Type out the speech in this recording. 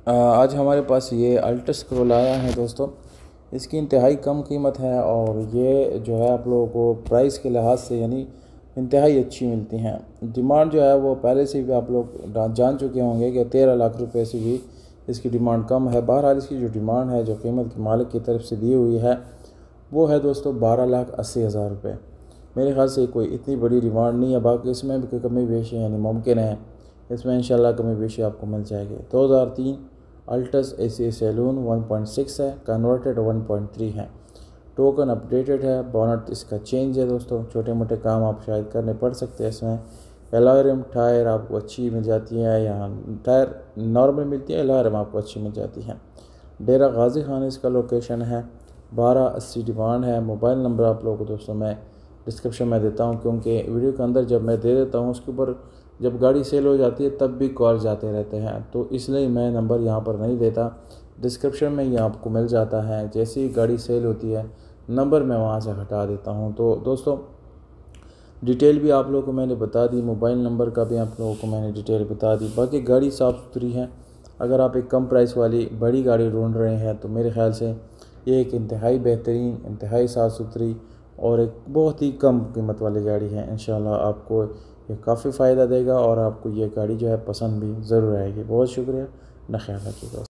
आज हमारे पास ये अल्टस स्क्रोल आया है दोस्तों। इसकी इंतहाई कम कीमत है और ये जो है आप लोगों को प्राइस के लिहाज से यानी इंतहाई अच्छी मिलती हैं। डिमांड जो है वो पहले से भी आप लोग जान चुके होंगे कि 13 लाख रुपए से भी इसकी डिमांड कम है। बहरहाल इसकी जो डिमांड है, जो कीमत के मालिक की तरफ से दी हुई है, वो है दोस्तों 12,80,000 रुपये। मेरे ख्याल से कोई इतनी बड़ी डिमांड नहीं है। बाकी इसमें भी कोई कमी बेशी यानी मुमकिन है, इसमें इंशाल्लाह कमी बेशी आपको मिल जाएगी। 2003 अल्टस एसी सैलून 1.6 है, कन्वर्टेड 1.3 है, टोकन अपडेटेड है, बोनट इसका चेंज है दोस्तों। छोटे मोटे काम आप शायद करने पड़ सकते हैं इसमें। एलॉय रिम टायर आपको अच्छी मिल जाती है, यहाँ टायर नॉर्मल मिलती है, एलॉय रिम आपको अच्छी मिल जाती है। डेरा गाजी खान इसका लोकेशन है। 1280 डिमांड है। मोबाइल नंबर आप लोगों को दोस्तों मैं डिस्क्रिप्शन में देता हूँ, क्योंकि वीडियो के अंदर जब मैं दे देता हूँ उसके ऊपर जब गाड़ी सेल हो जाती है तब भी कॉल जाते रहते हैं, तो इसलिए मैं नंबर यहाँ पर नहीं देता। डिस्क्रिप्शन में ही आपको मिल जाता है। जैसे ही गाड़ी सेल होती है नंबर मैं वहाँ से हटा देता हूँ। तो दोस्तों डिटेल भी आप लोगों को मैंने बता दी, मोबाइल नंबर का भी आप लोगों को मैंने डिटेल बता दी। बाकी गाड़ी साफ़ सुथरी है। अगर आप एक कम प्राइस वाली बड़ी गाड़ी ढूंढ रहे हैं तो मेरे ख़्याल से ये एक इंतहाई बेहतरीन, इंतहाई साफ़ सुथरी और एक बहुत ही कम कीमत वाली गाड़ी है। इंशाल्लाह आपको ये काफ़ी फ़ायदा देगा और आपको ये गाड़ी जो है पसंद भी ज़रूर आएगी। बहुत शुक्रिया, अपना ख्याल रखिएगा।